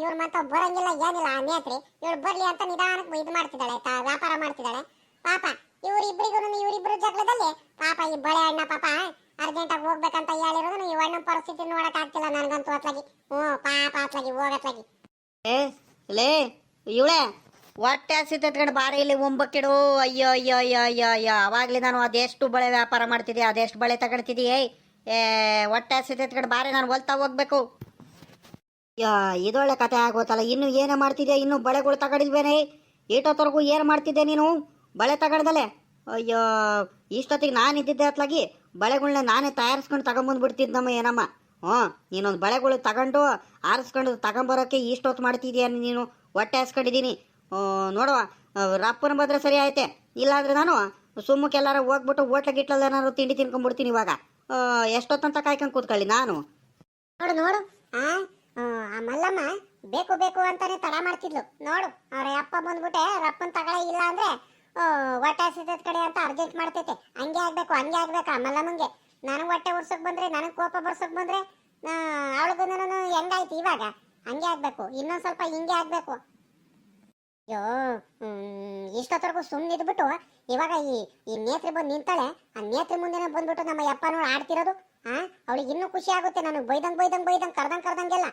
ಇವ್ರು ಮತ್ತೆ ಬರಂಗಿಲ್ಲ ಏನಿಲ್ಲ. ಆ ನೇತ್ರಿ ಇವಳು ಬರ್ಲಿ ಅಂತ ನಿಧಾನಕ್ಕೆ ಇದು ಮಾಡ್ತಿದ್ದಾಳೆ, ವ್ಯಾಪಾರ ಮಾಡ್ತಿದ್ದಾಳೆ. ಪಾಪ ಇವರಿಬ್ರು ಜಗಳದಲ್ಲಿ ಪಾಪ ಈ ಬಳೆ ಅಣ್ಣ ಪಾಪ ಅರ್ಜೆಂಟಾಗಿ ಹೋಗ್ಬೇಕಂತ ಹೇಳಿರೋದು ಈ ಅಣ್ಣನ ಪರಿಸ್ಥಿತಿ ನೋಡಕ್ ಆಗ್ತಿಲ್ಲ ನನಗಂತೂ ಅತ್ಲಾಗಿ. ಪಾಪ ಅತ್ಲಾಗಿ ಹೋಗತ್ಲಾಗಿ. ಲೇ ಇವಳೆ ಹೊಟ್ಟೆ ಹಸಿತತ್ಕೊಂಡು ಬಾರಿ ಇಲ್ಲಿ ಒಂಬಕ್ಕಿಡು. ಅಯ್ಯೋ ಅವಾಗ್ಲಿ ನಾನು ಅದೆಷ್ಟು ಬಳೆ ವ್ಯಾಪಾರ ಮಾಡ್ತಿದ್ದೆ, ಅದೆಷ್ಟು ಬಳೆ ತಗೊಳ್ತಿದ್ದೀಯ. ಹೊಟ್ಟೆ ಹಸಿತತ್ಕೊಂಡು ಬಾರಿ ನಾನು ಹೊಲ್ತಾ ಹೋಗ್ಬೇಕು. ಇದೊಳ್ಳೆ ಕತೆ ಆಗೋತಲ್ಲ. ಇನ್ನು ಏನೇ ಮಾಡ್ತಿದ್ದೆ, ಇನ್ನು ಬಳೆಗಳು ತಗೊಂಡಿಲ್ವೇನೆ? ಈಟೋತ್ತವರೆಗೂ ಏನು ಮಾಡ್ತಿದ್ದೆ ನೀನು ಬಳೆ ತಗೊಂಡಲೆ? ಅಯ್ಯೋ ಇಷ್ಟೊತ್ತಿಗೆ ನಾನು ಇದ್ದಿದ್ದೆ ಅತ್ಲಾಗಿ ಬಳೆಗಳನ್ನ ನಾನೇ ತಯಾರಿಸ್ಕೊಂಡು ತಗೊಂಬಂದ್ಬಿಡ್ತಿದ್ದಮ್ಮ ಏನಮ್ಮ. ನೀನೊಂದು ಬಳೆಗಳು ತಗೊಂಡು ಆರಿಸ್ಕೊಂಡು ತಗೊಂಬರೋಕ್ಕೆ ಇಷ್ಟೊತ್ತು ಮಾಡ್ತಿದ್ದೀಯ ನೀನು. ಹೊಟ್ಟೆ ಹಸ್ಕೊಂಡಿದ್ದೀನಿ ನೋಡುವ. ರಪ್ಪನ ಬಂದರೆ ಸರಿ ಆಯ್ತೆ, ಇಲ್ಲಾಂದ್ರೆ ನಾನು ಸುಮ್ಮಕ್ಕೆಲ್ಲಾರು ಹೋಗ್ಬಿಟ್ಟು ಹೋಟ್ಲ ಗಿಟ್ಲಲ್ಲಿ ಏನಾದ್ರು ತಿಂಡಿ ತಿನ್ಕೊಂಡ್ಬಿಡ್ತೀನಿ. ಇವಾಗ ಎಷ್ಟೊತ್ತಂತ ಕಾಯ್ಕೊಂಡು ಕೂತ್ಕೊಳ್ಳಿ ನಾನು. ನೋಡು ಆ ಮಲ್ಲಮ್ಮ ಬೇಕು ಅಂತಾನೆ ತಡ ಮಾಡ್ತಿದ್ಲು ನೋಡು. ಅವ್ರ ಅಪ್ಪ ಬಂದ್ಬಿಟ್ಟೆ ರಪ್ಪನ್ ತಗೊಳ್ಳ, ಇಲ್ಲ ಅಂದ್ರೆ ಹೊಟ್ಟೆ ಹಸಿದ ಕಡೆ ಅಂತ ಅರ್ಜೆಂಟ್ ಮಾಡ್ತೈತೆ. ಹಂಗೆ ಆಗ್ಬೇಕು ಆ ಮಲ್ಲಮ್ಮಂಗೆ. ನನಗೆ ಹೊಟ್ಟೆ ಉರ್ಸಕ್ ಬಂದ್ರೆ, ನನಗೆ ಕೋಪ ಬರ್ಸಕ್ ಬಂದ್ರೆ ಅವಳಿಗೂ ನಾನು ಹೆಂಗಾಯ್ತು ಇವಾಗ? ಹಂಗೆ ಆಗ್ಬೇಕು, ಇನ್ನೊಂದ್ ಸ್ವಲ್ಪ ಹಿಂಗೆ ಆಗ್ಬೇಕು. ಅಯ್ಯೋ ಇಷ್ಟೊತ್ತವರೆಗೂ ಸುಮ್ಮನೆ ಇದ್ಬಿಟ್ಟು ಇವಾಗ ಈ ನೇತ್ರಿ ಬಂದು ನಿಂತಾಳೆ. ಆ ನೇತ್ರಿ ಮುಂದೆನೆ ಬಂದ್ಬಿಟ್ಟು ನಮ್ಮ ಯಪ್ಪ ನೋಡಿ ಆಡ್ತಿರೋದು. ಅವಳಿಗೆ ಇನ್ನೂ ಖುಷಿ ಆಗುತ್ತೆ. ನನಗೆ ಬೈದಂಗ್ ಕರ್ದಂಗೆಲ್ಲ.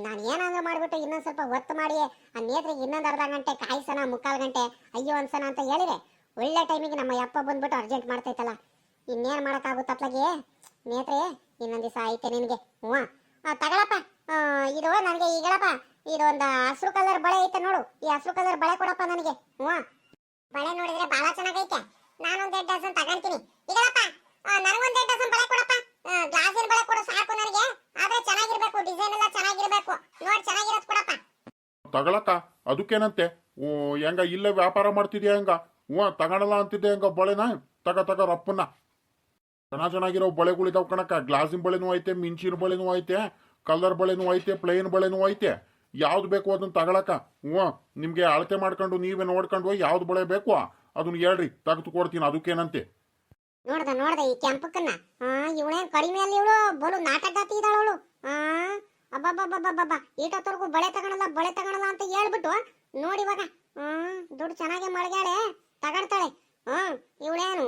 ನಾನು ಏನಾದ್ರೂ ಮಾಡ್ಬಿಟ್ಟು ಇನ್ನೊಂದು ಸ್ವಲ್ಪ ಒತ್ತು ಮಾಡಿ ಆ ನೇತ್ರಿಗೆ ಇನ್ನೊಂದು ಅರ್ಧ ಗಂಟೆ ಕಾಯಿಸೋಣ, 3/4 ಗಂಟೆ ಅಯ್ಯೋ ಅನ್ಸೋಣ ಅಂತ ಹೇಳಿದ್ರೆ ಒಳ್ಳೆ ಟೈಮಿಗೆ ನಮ್ಮ ಯಪ್ಪ ಬಂದ್ಬಿಟ್ಟು ಅರ್ಜೆಂಟ್ ಮಾಡ್ತೈತಲ್ಲ. ಇನ್ನೇನು ಮಾಡೋಕ್ಕಾಗುತ್ತತ್ಲಾಗೆ ನೇತ್ರೆ? ಇನ್ನೊಂದು ದಿವಸ ಐತೆ ನಿನಗೆ. ತಗೊಳಪ್ಪ ಇದು ನನಗೆ ಈಗಳಪ್ಪ ಇದೊಂದು ಹಸಿರು ಕಲರ್ ಬಳೆ ಐತೆ ನೋಡು, ಈ ಹಸಿರು ಕಲರ್ ಬಳೆ ಕೊಡಪ್ಪ ನನಗೆ. ಬಳೆ ನೋಡಿದ್ರೆ ಬಹಳ ಚೆನ್ನಾಗೈತೆ, ನಾನೊಂದ್ 2 ಡಜನ್ ತಗೊಂತೀನಿ. ಈಗಳಪ್ಪ ನನಗೊಂದ್ 2 ಡಜನ್ ಬಳೆ ಕೊಡಪ್ಪ, ಗ್ಲಾಸಿನ ಬಳೆ ಕೊಡು ಸಾಕು ನನಗೆ, ಆದ್ರೆ ಚೆನ್ನಾಗಿರ್ಬೇಕು, ಡಿಸೈನ್ ಎಲ್ಲ ಚೆನ್ನಾಗಿರ್ಬೇಕು, ನೋಡಿ ಚೆನ್ನಾಗಿರೋದು ಕೊಡಪ್ಪ. ತಗೊಳಕ್ಕ ಅದಕ್ಕೇನಂತೆ? ಹೆಂಗ ಇಲ್ಲೇ ವ್ಯಾಪಾರ ಮಾಡ್ತಿದ್ಯಾ ಹೆಂಗ? ತಗೊಳಲ್ಲ ಅಂತಿದ್ದೆ ಹೆಂಗ ಬಳೆನ? ತಗ ರಪ್ಪನ್ನ. ಚೆನ್ನಾಗಿರೋ ಬಳೆಗಳಿದಾವ್ ಕಣಕ್ಕ. ಗ್ಲಾಸಿನ ಬಳೆನೂ ಐತೆ, ಮಿಂಚಿನ ಬಳೆನೂ ಐತೆ, ಕಲರ್ ಬಳೆನೂ ಐತೆ, ಪ್ಲೇನ್ ಬಳೆನೂ ಐತೆ. ಯಾವ್ದು ಬೇಕು ಅದನ್ನ ತಗೊಳಕ. ನಿಮ್ಗೆ ಅಳತೆ ಮಾಡ್ಕೊಂಡು ನೀವೇ ನೋಡ್ಕೊಂಡು ಯಾವ್ದು ಬಳೆ ಬೇಕು ಅದನ್ನ ಹೇಳ್ರಿ, ತೆಗೆದು ಕೊಡ್ತೀನಿ. ಅದಕ್ಕೇನಂತೆ? ನೋಡ್ದ ಈ ಕೆಂಪಕ್ಕನ್ನ, ಇವಳೇನ್ ಕಡಿಮೆ ಅಲ್ಲಿ, ಇವಳು ಬಲು ನಾಟಕಾತಿ ಇದ್ದಾಳವಳು. ಅಬ್ಬಬ್ಬಬ್ಬಬ್ಬಬ್ಬ, ಈಟೊತ್ತವರೆಗೂ ಬಳೆ ತಗೊಳಲ್ಲ ಅಂತ ಹೇಳ್ಬಿಟ್ಟು ನೋಡಿ ಇವಾಗ ದುಡ್ಡು ಚೆನ್ನಾಗಿ ಮಳಗ್ಯಾಳೆ, ತಗೊಳ್ತಾಳೆ. ಇವಳೇನು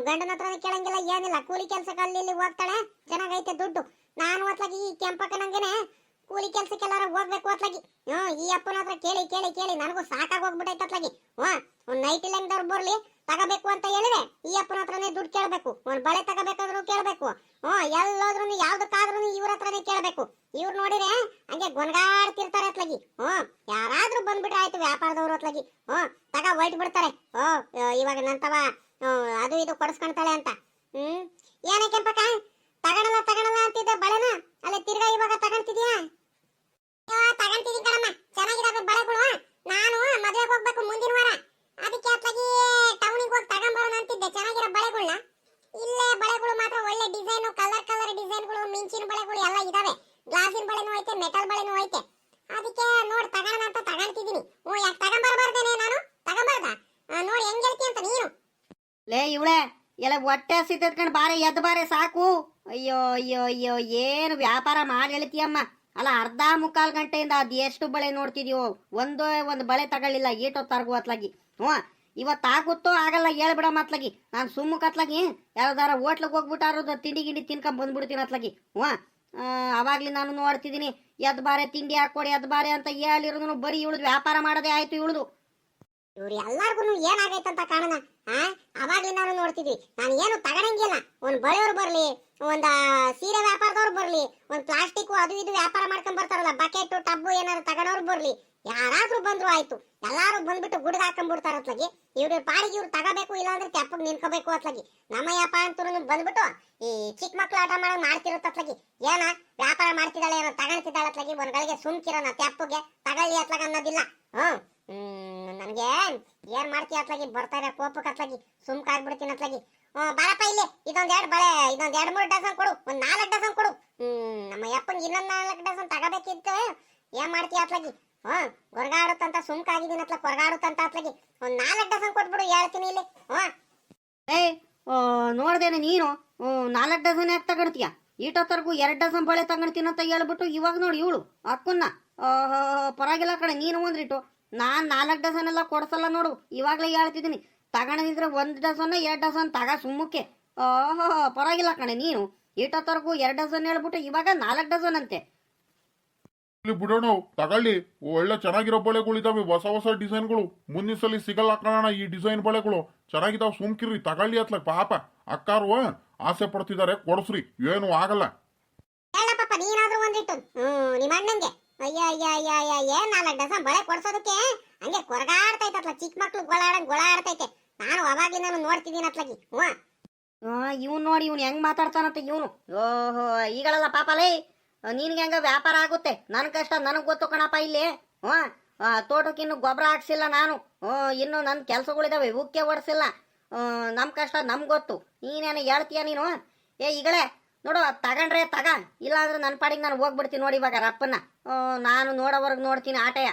ಗಂಡನ ಹತ್ರನೇ ಕೇಳಂಗಿಲ್ಲ, ಏನಿಲ್ಲ, ಕೂಲಿ ಕೆಲ್ಸಕ್ಕೆ ಅಲ್ಲಿ ಇಲ್ಲಿ ಹೋಗ್ತಾಳೆ, ಚೆನ್ನಾಗೈತೆ ದುಡ್ಡು. ನಾನು ಅತ್ಲಾಗಿ ಈ ಕೆಂಪಕ್ಕನಂಗೆನೆ ಕೂಲಿ ಕೆಲ್ಸಕ್ಕೆಲ್ಲಾರ ಹೋಗ್ಬೇಕು ಅತ್ಲಾಗಿ. ಈ ಅಪ್ಪನ ಹತ್ರ ಕೇಳಿ ನನಗೂ ಸಾಕಾಗಿ ಹೋಗ್ಬಿಟ್ಟೈತೆ ಅತ್ಲಾಗಿ. ಒಂದ್ ನೈಟ್ ಇಲ್ಲಂಗದವ್ರು ಬರ್ಲಿ ತಗೋಬೇಕು ಅಂತ ಹೇಳಿದ್ರೆ ಈ ಅಪ್ಪನ ಹತ್ರನೇ ದುಡ್ಡು ಕೇಳ್ಬೇಕು, ಒಂದ್ ಬಳೆ ತಗೋಬೇಕಾದ್ರೂ ಕೇಳ್ಬೇಕು, ಎಲ್ಲೋದ್ರೂ ಯಾವ್ದಕ್ಕಾದ್ರೂ ಇವ್ರ ಹತ್ರನೇ ಕೇಳ್ಬೇಕು. ಇವ್ರು ನೋಡಿದ್ರೆ ಹಂಗೆ ಗೊನ್ಗಾಡ್ತಿರ್ತಾರೆ ಅತ್ಲಾಗಿ. ಯಾರಾದ್ರೂ ಬಂದ್ಬಿಟ್ರೆ ಆಯ್ತು ವ್ಯಾಪಾರದವ್ರು ಅತ್ಲಾಗಿ. ತಗ ಹೊಯ್ಟ್ ಬಿಡ್ತಾರೆ. ಇವಾಗ ನಂತವ ಅದು ಇದು ಕೊಡಿಸ್ಕೊಂತಾಳೆ ಅಂತ. ಏನೇ ಕೆಂಪಕ್ಕ, ತಗೊಳಲ್ಲ ಅಂತಿದ್ದೆ ಬಳೆನ, ಅಲ್ಲ ತಿರ್ಗಾ ಇವಾಗ ತಗೊಂತಿದ್ಯಾ? ತಗೊಂತಿದ್ದೀನಿ ಕಣಮ್ಮ, ಚೆನ್ನಾಗಿದಾವೆ ಬಳೆಗಳು. ನಾನು ಮದ್ವೆಗೆ ಹೋಗ್ಬೇಕು ಮುಂದಿನ ವಾರ, ಅದಕ್ಕೆ ಅತ್ಲಾಗಿ ಟೌನಿಗೆ ಹೋಗಿ ತಗೊಂಬರೋಣ ಅಂತಿದ್ದೆ ಚೆನ್ನಾಗಿರೋ ಬಳೆಗಳನ್ನ. ಇಲ್ಲೇ ಬಳೆಗಳು ಮಾತ್ರ ಒಳ್ಳೆ ಡಿಸೈನು, ಕಲರ್ ಡಿಸೈನ್ಗಳು, ಮಿಂಚಿನ ಬಳೆಗಳು ಎಲ್ಲ ಇದಾವೆ. ಗ್ಲಾಸಿನ ಬಳೆನೂ ಐತೆ, ಮೆಟಲ್ ಬಳೆನೂ ಐತೆ. ಅದಕ್ಕೆ ನೋಡಿ ತಗೋಣ ಅಂತ ತಗೊಂತಿದ್ದೀನಿ. ಯಾಕೆ ತಗೊಂಬರ್ಬಾರ್ದೇನೆ ನಾನು? ತಗೊಂಬಾರ್ದ? ನೋಡಿ ಹೆಂಗ್ ಹೇಳ್ತಿ ಅಂತ ನೀನು. ಲೇ ಇವಳೆ ಎಲ್ಲ ಹೊಟ್ಟೆ ಹಸಿತದ್ಕೊಂಡು ಬಾರೆ ಎದ್ದು ಬಾರೆ ಸಾಕು. ಅಯ್ಯೋ ಅಯ್ಯೋ ಅಯ್ಯೋ, ಏನು ವ್ಯಾಪಾರ ಮಾಡಿ ಹೇಳ್ತೀಯಮ್ಮ. ಅಲ್ಲ, ಅರ್ಧ ಮುಕ್ಕಾಲು ಗಂಟೆಯಿಂದ ಅದು ಎಷ್ಟು ಬಳೆ ನೋಡ್ತಿದ್ಯೋ, ಒಂದು ಬಳೆ ತಗೊಳ್ಳಿಲ್ಲ ಈಟೊತ್ತರ್ಗು ಅತ್ಲಾಗಿ. ಇವತ್ತು ಆಗುತ್ತೋ ಆಗಲ್ಲ ಹೇಳ್ಬಿಡಮ್ಮ ಅತ್ಲಾಗಿ. ನಾನು ಸುಮ್ಮಕ್ಕೆ ಅತ್ಲಾಗಿ ಯಾವ್ದಾರ ಹೋಟ್ಲಿಗೆ ಹೋಗ್ಬಿಟ್ಟಾರೋದು ತಿಂಡಿ ಗಿಂಡಿ ತಿನ್ಕೊಂಡ್ ಬಂದ್ಬಿಡ್ತೀನಿ ಅತ್ಲಾಗಿ. ಅವಾಗ್ಲಿ ನಾನು ನೋಡ್ತಿದ್ದೀನಿ, ಎದ್ ಬಾರೆ ತಿಂಡಿ ಹಾಕೊಡಿ, ಎದ್ ಬಾರೆ ಅಂತ ಹೇಳಿರೋದು ಬರೀ ಇವಳದು ವ್ಯಾಪಾರ ಮಾಡೋದೇ ಆಯ್ತು ಇವಳದು. ಇವ್ರು ಎಲ್ಲಾರ್ಗು ಏನಾಗೈತಂತ ಕಾರಣ ಅವಾಗ್ಲಿ ನಾನು ನೋಡ್ತಿದ್ವಿ. ನಾನು ಏನು ತಗೊಳಂಗಿಲ್ಲ, ಒಂದ್ ಬಳೆಯವ್ರು ಬರ್ಲಿ, ಒಂದ್ ಸೀರೆ ವ್ಯಾಪಾರದವ್ರು ಬರ್ಲಿ, ಒಂದ್ ಪ್ಲಾಸ್ಟಿಕ್ ಅದು ಇದು ವ್ಯಾಪಾರ ಮಾಡ್ಕೊಂಡ್ ಬರ್ತಾರಲ್ಲ, ಬಕೆಟ್ ಟಬ್ಬು ಏನಾದ್ರು ತಗೊಳೋರು ಬರ್ಲಿ, ಯಾರಾದ್ರೂ ಬಂದ್ರು ಆಯ್ತು, ಎಲ್ಲಾರು ಬಂದ್ಬಿಟ್ಟು ಗುಡ್ಗ ಹಾಕೊಂಡ್ಬಿಡ್ತಾರ ಅತ್ಲಾಗಿ. ಇವ್ರ ಪಾಡಿಗೆ ಇವ್ರು ತಗೋಬೇಕು, ಇಲ್ಲಾಂದ್ರೆ ತೆಪ್ಪಗ್ ನಿನ್ಕೋಬೇಕು ಅತ್ಲಾಗಿ. ನಮ್ಮ ಯಪ್ಪ ಅಂತೂ ಬಂದ್ಬಿಟ್ಟು ಈ ಚಿಕ್ಕ ಮಕ್ಳು ಆಟ ಮಾಡ್ತಿರತ್ತ ಅತ್ಲಾಗಿ. ಏನ ವ್ಯಾಪಾರ ಮಾಡ್ತಿದ್ದಾಳೆ, ಏನೋ ತಗೊಂತಿದ್ದಾಳೆ ಅತ್ಲಾಗಿ, ಒಂದ್ಗಳಿಗೆ ಸುಮ್ಕಿರೋಣ ತೆಪ್ಪಗೆ ತಗೊಳ್ಳಿ ಅತ್ಲಾಗ ಅನ್ನೋದಿಲ್ಲ. ನನ್ಗೆ ಏನ್ ಮಾಡ್ತೀಯ ಅತ್ಲಾಗಿ, ಬರ್ತಾರೆ ಕೋಪಕ್ಕೆ ಅತ್ಲಾಗಿ, ಸುಮ್ಕಾಗ್ಬಿಡ್ತೀನಿ ಅತ್ಲಾಗಿ. ಬಾರಪ್ಪ ಇಲ್ಲಿ, ಇದೊಂದ್ 2-3 ಡಜನ್ ಕೊಡು, ಒಂದ್ 4 ಡಜನ್ ಕೊಡು. ನಮ್ಮ ಯಪ್ಪಂಗೆ ಇನ್ನೊಂದ್ 4 ಡಜನ್ ತಗೋಬೇಕಿತ್ತು. ಏನ್ ಮಾಡ್ತೀಯ ಅತ್ಲಾಗಿ? ಹೊರಗಾಡುತ್ತಂತ ಸುಮ್ಕಾಗಿದ್ದೀನಿ ಅತ್ಲಾಗ, ಹೊರಗಾಡುತ್ತಂತ ಅತ್ಲಾಗಿ. ಒಂದ್ 4 ಡಜನ್ ಕೊಟ್ಬಿಡು, ಹೇಳ್ತೀನಿ ಇಲ್ಲಿ. ನೋಡ್ದೇನೆ ನೀನು 4 ಡಜನ್ ಯಾಕೆ ತಗೊಳ್ತೀಯ? ಈಟೊತ್ತರ್ಗು 2 ಡಜನ್ ಬಳೆ ತಗೊಳ್ತೀನಿ ಅಂತ ಹೇಳ್ಬಿಟ್ಟು ಇವಾಗ ನೋಡಿ ಇವಳು ಅಕ್ಕನ್ನ. ಪರವಾಗಿಲ್ಲ ಕಡೆ, ನೀನು ಒಂದ್ರಿಟ್ಟು. ನಾನು 4 ಡಜನ್ ಎಲ್ಲ ಕೊಡ್ಸಲ್ಲ ನೋಡು, ಇವಾಗಲೇ ಹೇಳ್ತಿದ್ದೀನಿ. ತಗೊಂಡಿದ್ರೆ 1 ಡಜನ್ 2 ಡಜನ್ ತಗ ಸುಮ್ಮಕ್ಕೆ. ಪರವಾಗಿಲ್ಲ ಕಣೆ, ನೀನು ಈಟೊತ್ತರ್ಗು 2 ಡಜನ್ ಹೇಳ್ಬಿಟ್ಟು ಇವಾಗ 4 ಡಜನ್ ಅಂತೆ. ಇಲ್ಲಿ ಬಿಡೋಣ, ತಗೊಳ್ಳಿ. ಒಳ್ಳೆ ಚೆನ್ನಾಗಿರೋ ಬಳೆಗಳಿದಾವೆ, ಹೊಸ ಡಿಸೈನ್ಗಳು. ಮುಂದಿನ ಸಲ ಸಿಗಲ್ಲ ಕಾಣೋಣ ಈ ಡಿಸೈನ್ ಬಳೆಗಳು. ಚೆನ್ನಾಗಿದಾವ್, ಸುಮ್ಕಿರ್ರಿ, ತಗೊಳ್ಳಿ ಅತ್ಲಾಗ. ಪಾಪ ಅಕ್ಕಾರು ಆಸೆ ಪಡ್ತಿದ್ದಾರೆ, ಕೊಡ್ಸ್ರಿ, ಏನು ಆಗಲ್ಲ. ಹೇಳಪ್ಪ ನೀನಾದ್ರೂ ಒಂದಿಟ್ಟು ನಿಮ್ಮ ಅಣ್ಣಂಗೆ. ಅಯ್ಯ ಏನ್ 4 ಡಜನ್ ಬಳೆ ಕೊಡ್ಸೋದಕ್ಕೆ ಹಂಗೆ ಕೊರಗಾಡ್ತೈತತ್ಲ, ಚಿಕ್ಕ ಮಕ್ಳು ಗೊಳ ಆಡ್ತೈತೆ. ನಾನು ಅವಾಗ್ಲಿ ನಾನು ನೋಡ್ತಿದ್ದೀನಿ ಅತ್ಲಾಗಿ. ಇವ್ನು ನೋಡಿ ಇವ್ನು ಹೆಂಗ್ ಮಾತಾಡ್ತಾನಂತ ಇವನು. ಈಗಳಲ್ಲ ಪಾಪಲೇ, ನಿನ್ಗೆ ಹೆಂಗ ವ್ಯಾಪಾರ ಆಗುತ್ತೆ? ನನ್ನ ಕಷ್ಟ ನನಗೆ ಗೊತ್ತು ಕಣಪ್ಪ. ಇಲ್ಲಿ ತೋಟಕ್ಕೆ ಇನ್ನು ಗೊಬ್ಬರ ಹಾಕ್ಸಿಲ್ಲ ನಾನು, ಇನ್ನು ನನ್ನ ಕೆಲಸಗಳಿದಾವೆ, ಉಕ್ಕೆ ಓಡಿಸಿಲ್ಲ. ನಮ್ಮ ಕಷ್ಟ ನಮ್ಗೆ ಗೊತ್ತು, ನೀನೇನು ಹೇಳ್ತೀಯ ನೀನು? ಈಗಳೇ ನೋಡು, ತಗೊಂಡ್ರೆ ತಗ, ಇಲ್ಲಾಂದ್ರೆ ನನ್ನ ಪಾಡಿಗೆ ನಾನು ಹೋಗ್ಬಿಡ್ತೀನಿ ನೋಡಿ ಇವಾಗ ರಪ್ಪನ್ನ. ನಾನು ನೋಡೋವರೆಗೆ ನೋಡ್ತೀನಿ ಆಟಯ.